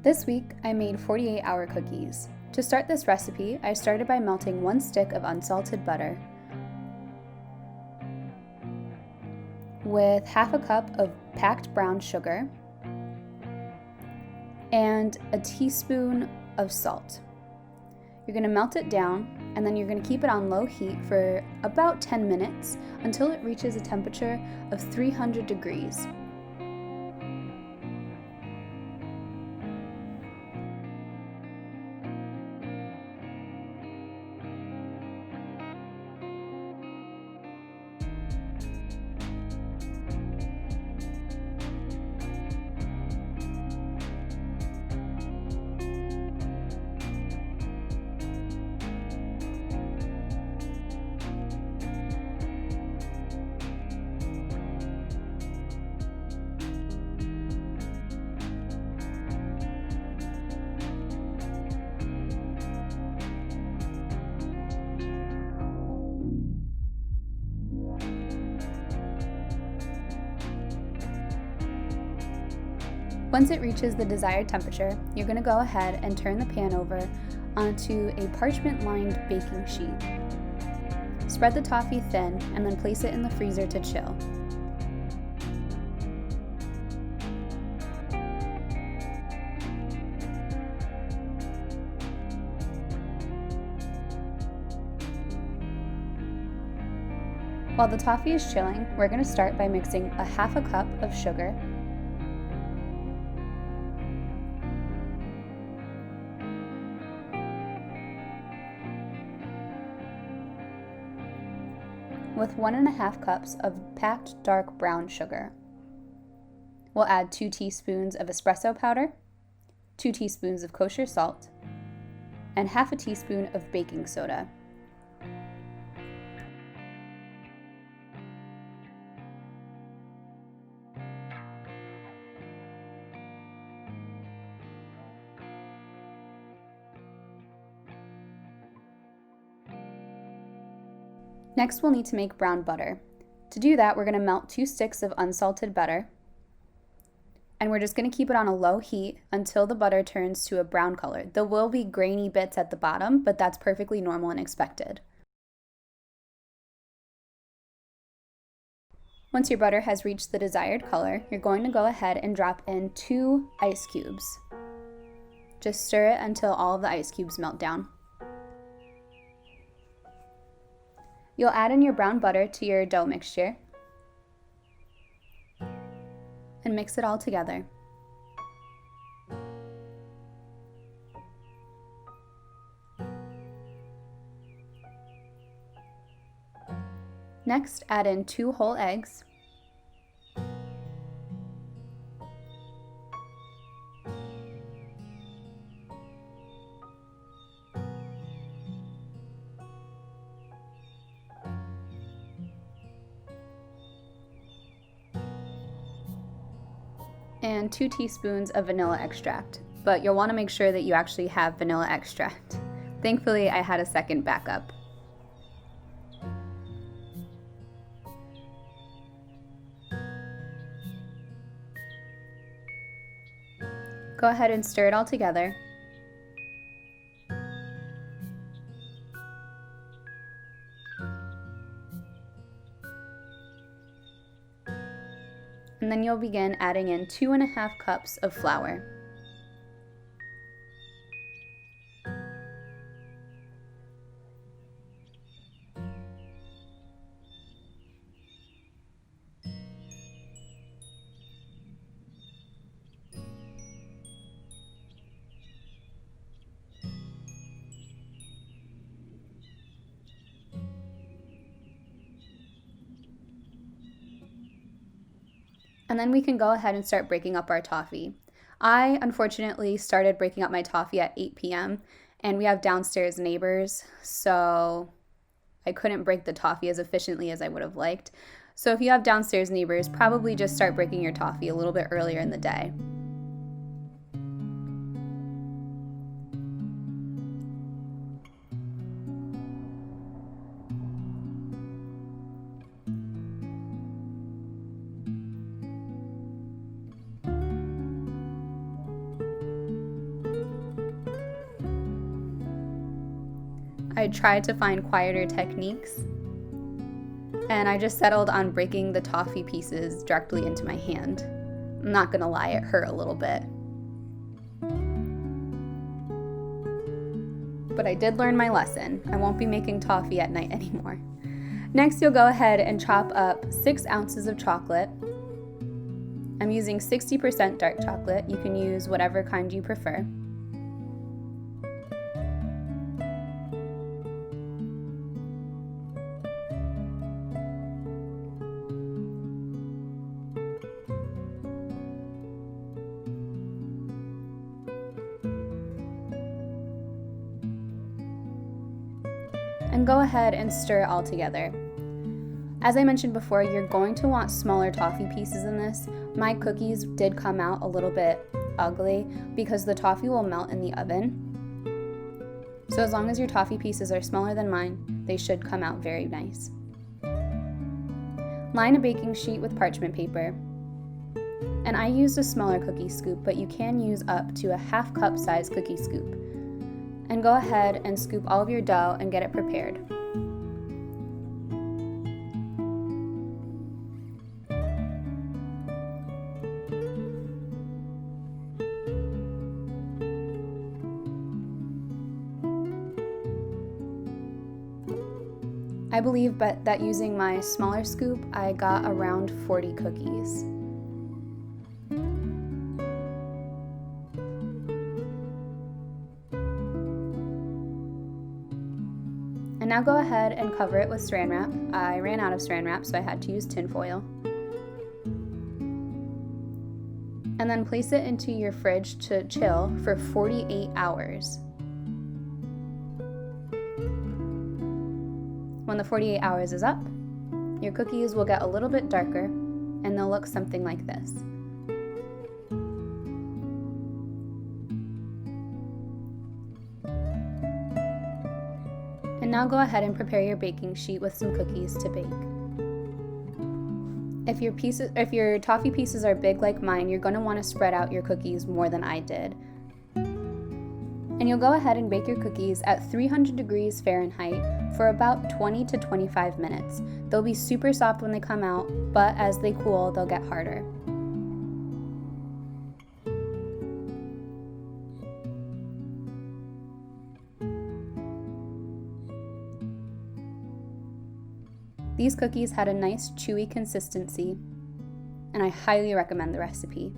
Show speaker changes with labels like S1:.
S1: This week, I made 48-hour cookies. To start this recipe, I started by melting 1 stick of unsalted butter with half a cup of packed brown sugar and a teaspoon of salt. You're going to melt it down, and then you're going to keep it on low heat for about 10 minutes until it reaches a temperature of 300 degrees. Once it reaches the desired temperature, you're going to go ahead and turn the pan over onto a parchment-lined baking sheet. Spread the toffee thin and then place it in the freezer to chill. While the toffee is chilling, we're going to start by mixing a half a cup of sugar, with 1.5 cups of packed dark brown sugar. We'll add 2 teaspoons of espresso powder, 2 teaspoons of kosher salt, and half a teaspoon of baking soda. Next, we'll need to make brown butter. To do that, we're going to melt 2 sticks of unsalted butter, and we're just going to keep it on a low heat until the butter turns to a brown color. There will be grainy bits at the bottom, but that's perfectly normal and expected. Once your butter has reached the desired color, you're going to go ahead and drop in 2 ice cubes. Just stir it until all of the ice cubes melt down. You'll add in your brown butter to your dough mixture and mix it all together. Next, add in 2 whole eggs, and 2 teaspoons of vanilla extract, but you'll want to make sure that you actually have vanilla extract. Thankfully, I had a second backup. Go ahead and stir it all together. And then you'll begin adding in 2.5 cups of flour. And then we can go ahead and start breaking up our toffee. I unfortunately started breaking up my toffee at 8 p.m. and we have downstairs neighbors, so I couldn't break the toffee as efficiently as I would have liked. So if you have downstairs neighbors, probably just start breaking your toffee a little bit earlier in the day. I tried to find quieter techniques, and I just settled on breaking the toffee pieces directly into my hand. I'm not gonna lie, it hurt a little bit. But I did learn my lesson. I won't be making toffee at night anymore. Next, you'll go ahead and chop up 6 ounces of chocolate. I'm using 60% dark chocolate. You can use whatever kind you prefer. And go ahead and stir it all together. As I mentioned before, you're going to want smaller toffee pieces in this. My cookies did come out a little bit ugly because the toffee will melt in the oven. So as long as your toffee pieces are smaller than mine, they should come out very nice. Line a baking sheet with parchment paper. And I used a smaller cookie scoop, but you can use up to a 1/2 cup size cookie scoop. And go ahead and scoop all of your dough and get it prepared. I believe that using my smaller scoop, I got around 40 cookies. And now go ahead and cover it with saran wrap. I ran out of saran wrap, so I had to use tin foil. And then place it into your fridge to chill for 48 hours. When the 48 hours is up, your cookies will get a little bit darker and they'll look something like this. And now go ahead and prepare your baking sheet with some cookies to bake. If your toffee pieces are big like mine, you're going to want to spread out your cookies more than I did. And you'll go ahead and bake your cookies at 300 degrees Fahrenheit for about 20 to 25 minutes. They'll be super soft when they come out, but as they cool, they'll get harder. These cookies had a nice chewy consistency, and I highly recommend the recipe.